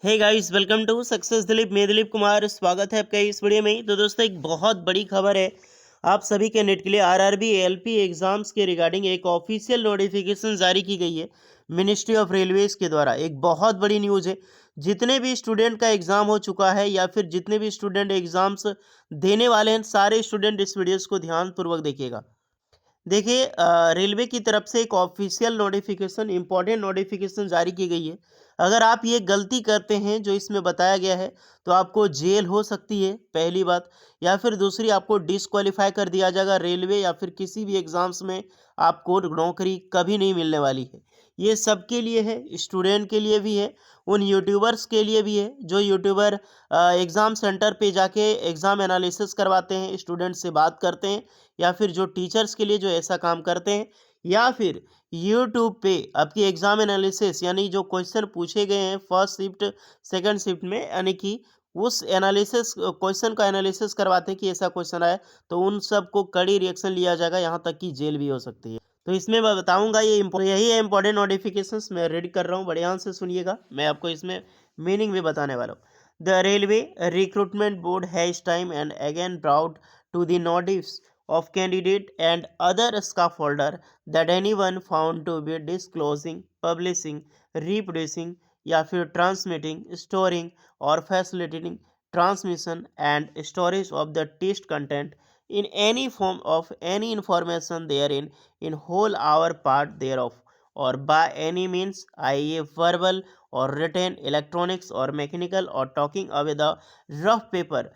Hey guys, welcome to success Dilip. मैं दिलीप कुमार, स्वागत है आपका इस वीडियो में। तो दोस्तों, एक बहुत बड़ी खबर है आप सभी के नेट के लिए। आरआरबी एएलपी एग्जाम्स के रिगार्डिंग एक ऑफिशियल नोटिफिकेशन जारी की गई है मिनिस्ट्री ऑफ रेलवेज के द्वारा। एक बहुत बड़ी न्यूज़ है। जितने भी स्टूडेंट का एग्ज़ाम हो चुका है या फिर जितने भी स्टूडेंट एग्ज़ाम्स देने वाले हैं, सारे स्टूडेंट इस वीडियोज़ को ध्यानपूर्वक देखिएगा। देखिए, रेलवे की तरफ से एक ऑफिशियल नोटिफिकेशन, इम्पोर्टेंट नोटिफिकेशन जारी की गई है। अगर आप ये गलती करते हैं जो इसमें बताया गया है, तो आपको जेल हो सकती है, पहली बात। या फिर दूसरी, आपको डिसक्वालीफाई कर दिया जाएगा रेलवे या फिर किसी भी एग्ज़ाम्स में आपको नौकरी कभी नहीं मिलने वाली है। ये सबके लिए है, स्टूडेंट के लिए भी है, उन यूट्यूबर्स के लिए भी है जो यूट्यूबर एग्ज़ाम सेंटर पे जाके एग्ज़ाम एनालिसिस करवाते हैं, स्टूडेंट से बात करते हैं, या फिर जो टीचर्स के लिए जो ऐसा काम करते हैं, या फिर यूट्यूब पे आपकी एग्जाम एनालिसिस यानी जो क्वेश्चन पूछे गए हैं फर्स्ट शिफ्ट सेकंड शिफ्ट में, यानी कि उस एनालिसिस क्वेश्चन का एनालिसिस करवाते हैं कि ऐसा क्वेश्चन आया, तो उन सब को कड़ी रिएक्शन लिया जाएगा, यहाँ तक कि जेल भी हो सकती है। तो इसमें मैं बताऊंगा, यही है इंपॉर्टेंट नोटिफिकेशंस मैं रेडी कर रहा हूँ, बढ़िया से सुनिएगा। मैं आपको इसमें मीनिंग भी बताने वाला हूँ। The railway recruitment board has time and again brought to the notice of candidate and other scaffolder that anyone found to be disclosing, publishing, reproducing या फिर transmitting, storing और facilitating transmission and storage of the test content in any form of any information therein in whole or part thereof or by any means, i.e. verbal or written, electronics or mechanical, or talking away the rough paper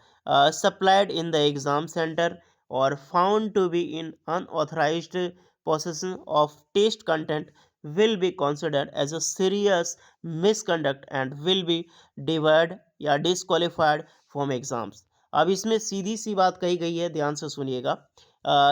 supplied in the exam center or found to be in unauthorized possession of test content will be considered as a serious misconduct and will be debarred या disqualified from exams। अब इसमें सीधी सी बात कही गई है, ध्यान से सुनिएगा।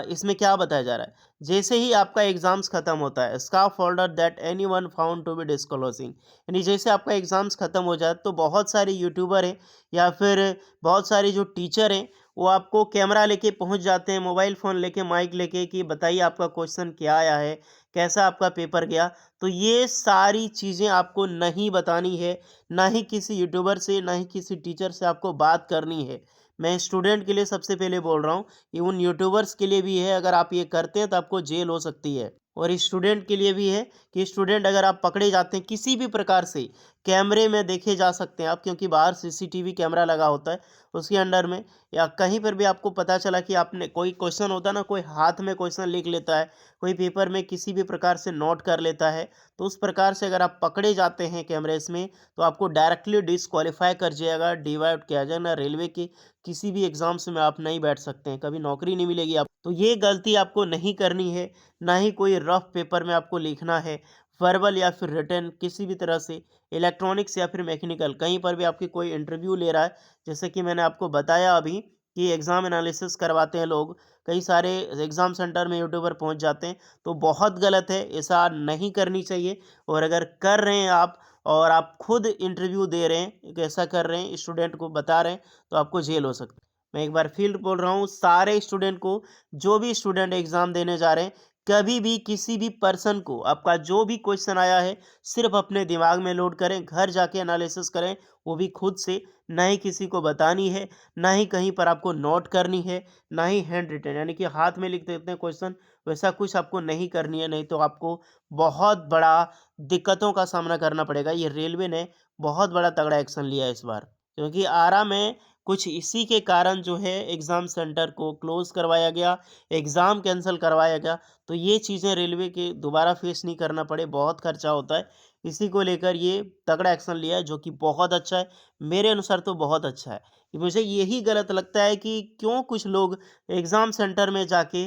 इसमें क्या बताया जा रहा है, जैसे ही आपका एग्जाम्स खत्म होता है, स्काफ folder that anyone found to be disclosing, यानी जैसे आपका एग्जाम्स खत्म हो जाए तो बहुत सारे यूट्यूबर हैं या फिर बहुत सारे जो टीचर हैं, वो आपको कैमरा लेके पहुंच जाते हैं, मोबाइल फ़ोन लेके, माइक लेके, कि बताइए आपका क्वेश्चन क्या आया है, कैसा आपका पेपर गया। तो ये सारी चीज़ें आपको नहीं बतानी है, ना ही किसी यूट्यूबर से, ना ही किसी टीचर से आपको बात करनी है। मैं स्टूडेंट के लिए सबसे पहले बोल रहा हूँ, ये उन यूट्यूबर्स के लिए भी है। अगर आप ये करते हैं तो आपको जेल हो सकती है। और स्टूडेंट के लिए भी है कि स्टूडेंट अगर आप पकड़े जाते हैं किसी भी प्रकार से, कैमरे में देखे जा सकते हैं आप, क्योंकि बाहर सीसीटीवी कैमरा लगा होता है उसके अंडर में, या कहीं पर भी आपको पता चला कि आपने कोई क्वेश्चन होता है ना, कोई हाथ में क्वेश्चन लिख लेता है, कोई पेपर में किसी भी प्रकार से नोट कर लेता है, तो उस प्रकार से अगर आप पकड़े जाते हैं कैमरेस में, तो आपको डायरेक्टली डिसक्वालीफाई कर जाएगा, डिवाइड किया जाएगा। रेलवे के किसी भी एग्जाम्स में आप नहीं बैठ सकते हैं, कभी नौकरी नहीं मिलेगी आप। तो ये गलती आपको नहीं करनी है, ना ही कोई रफ पेपर में आपको लिखना है, वर्बल या फिर रिटन किसी भी तरह से, इलेक्ट्रॉनिक्स या फिर मैकेनिकल, कहीं पर भी आपकी कोई इंटरव्यू ले रहा है, जैसे कि मैंने आपको बताया अभी कि एग्ज़ाम एनालिसिस करवाते हैं लोग, कई सारे एग्ज़ाम सेंटर में यूट्यूबर पहुंच जाते हैं, तो बहुत गलत है, ऐसा नहीं करनी चाहिए। और अगर कर रहे हैं आप, और आप खुद इंटरव्यू दे रहे हैं, ऐसा कर रहे हैं, स्टूडेंट को बता रहे हैं, तो आपको जेल हो सकती है। मैं एक बार फिर बोल रहा हूँ सारे स्टूडेंट को, जो भी स्टूडेंट एग्ज़ाम देने जा रहे हैं, कभी भी किसी भी पर्सन को आपका जो भी क्वेश्चन आया है, सिर्फ अपने दिमाग में लोड करें, घर जाके एनालिसिस करें, वो भी खुद से, ना ही किसी को बतानी है, ना ही कहीं पर आपको नोट करनी है, ना ही हैंड रिटन यानी कि हाथ में लिख देते हैं क्वेश्चन, वैसा कुछ आपको नहीं करनी है। नहीं तो आपको बहुत बड़ा दिक्कतों का सामना करना पड़ेगा। ये रेलवे ने बहुत बड़ा तगड़ा एक्शन लिया है इस बार, क्योंकि आरा में कुछ इसी के कारण जो है एग्ज़ाम सेंटर को क्लोज़ करवाया गया, एग्ज़ाम कैंसल करवाया गया। तो ये चीज़ें रेलवे के दोबारा फेस नहीं करना पड़े, बहुत खर्चा होता है। इसी को लेकर ये तगड़ा एक्शन लिया है, जो कि बहुत अच्छा है। मेरे अनुसार तो बहुत अच्छा है। मुझे यही गलत लगता है कि क्यों कुछ लोग एग्ज़ाम सेंटर में जाके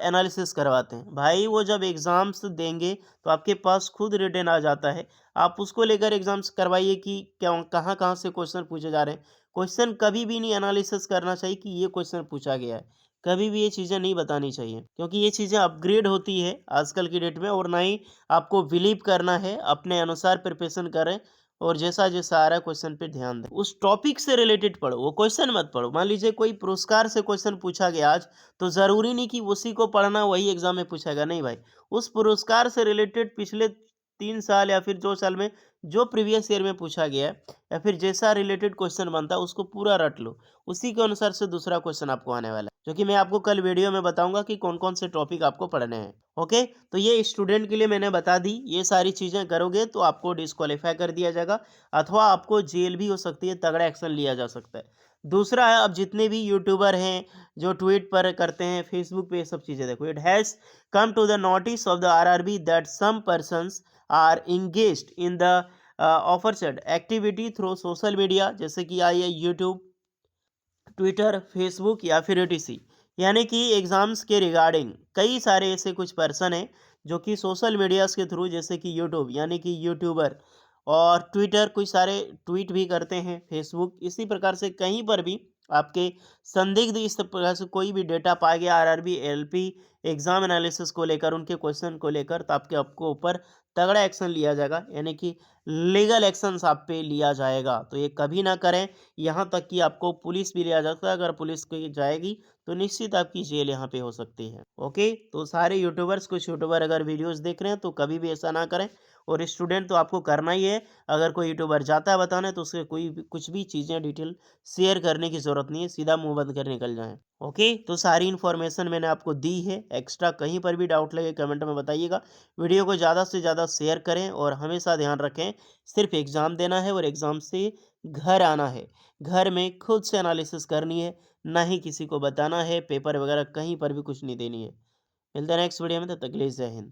एनालिसिस करवाते हैं। भाई, वो जब एग्ज़ाम्स देंगे तो आपके पास खुद रिटन आ जाता है। आप उसको लेकर एग्ज़ाम्स करवाइए कि क्या कहाँ-कहाँ से क्वेश्चन पूछे जा रहे हैं। क्वेश्चन कभी भी नहीं एनालिसिस करना चाहिए कि ये क्वेश्चन पूछा गया है। कभी भी ये चीज़ें नहीं बतानी चाहिए, क्योंकि ये चीज़ें अपग्रेड होती है आजकल की डेट में, और ना ही आपको बिलीव करना है, अपने अनुसार प्रिपरेशन करें, और जैसा-जैसा आ रहा है क्वेश्चन पे ध्यान दें। उस टॉपिक से रिलेटेड पढ़ो, वो क्वेश्चन मत पढ़ो। मान लीजिए कोई पुरस्कार से क्वेश्चन पूछा गया आज, तो ज़रूरी नहीं कि उसी को पढ़ना, वही एग्ज़ाम में पूछेगा, नहीं भाई। उस पुरस्कार से रिलेटेड पिछले 3 साल या फिर 2 साल में जो प्रीवियस ईयर में पूछा गया है या फिर जैसा रिलेटेड क्वेश्चन बनता है उसको पूरा रट लो। उसी के अनुसार से दूसरा क्वेश्चन आपको आने वाला है, जो कि मैं आपको कल वीडियो में बताऊंगा कि कौन-कौन से टॉपिक आपको पढ़ने हैं। ओके, तो ये स्टूडेंट के लिए मैंने बता दी। ये सारी चीज़ें करोगे तो आपको डिस्क्वालीफाई कर दिया जाएगा अथवा आपको जेल भी हो सकती है, तगड़ा एक्शन लिया जा सकता है। दूसरा है, अब जितने भी यूट्यूबर हैं जो ट्वीट पर करते हैं, फेसबुक पे, ये सब चीज़ें देखो। It has come to the notice of the RRB that some persons are engaged in the aforesaid activity through social media, जैसे कि आई है यूट्यूब, ट्विटर, फेसबुक या फिर ईटीसी। यानी कि एग्जाम्स के रिगार्डिंग कई सारे ऐसे कुछ पर्सन हैं जो कि सोशल मीडियाज के थ्रू, जैसे कि यूट्यूब यानी कि यूट्यूबर, और ट्विटर कुछ सारे ट्वीट भी करते हैं, फेसबुक, इसी प्रकार से कहीं पर भी आपके संदिग्ध इस प्रकार से कोई भी डेटा पाया गया आरआरबी एलपी एग्जाम एनालिसिस को लेकर, उनके क्वेश्चन को लेकर, तो आपके आपको ऊपर तगड़ा एक्शन लिया जाएगा, यानी कि लीगल एक्शंस आप पे लिया जाएगा। तो ये कभी ना करें, यहाँ तक कि आपको पुलिस भी लिया जाता है। अगर पुलिस की जाएगी तो निश्चित आपकी जेल यहाँ पे हो सकती है। ओके, तो सारे यूट्यूबर्स, कुछ यूट्यूबर अगर वीडियोस देख रहे हैं तो कभी भी ऐसा ना करें। और स्टूडेंट तो आपको करना ही है। अगर कोई यूट्यूबर जाता है बताने तो उसके कोई भी कुछ भी चीज़ें डिटेल शेयर करने की ज़रूरत नहीं है, सीधा मुंह बंद कर निकल जाएं। ओके, तो सारी इन्फॉर्मेशन मैंने आपको दी है। एक्स्ट्रा कहीं पर भी डाउट लगे कमेंट में बताइएगा। वीडियो को ज़्यादा से ज़्यादा शेयर करें और हमेशा ध्यान रखें, सिर्फ एग्ज़ाम देना है और एग्ज़ाम से घर आना है। घर में खुद से एनालिसिस करनी है, ना ही किसी को बताना है। पेपर वगैरह कहीं पर भी कुछ नहीं देनी है। मिलते हैं नेक्स्ट वीडियो में, तब तक के लिए जय हिंद।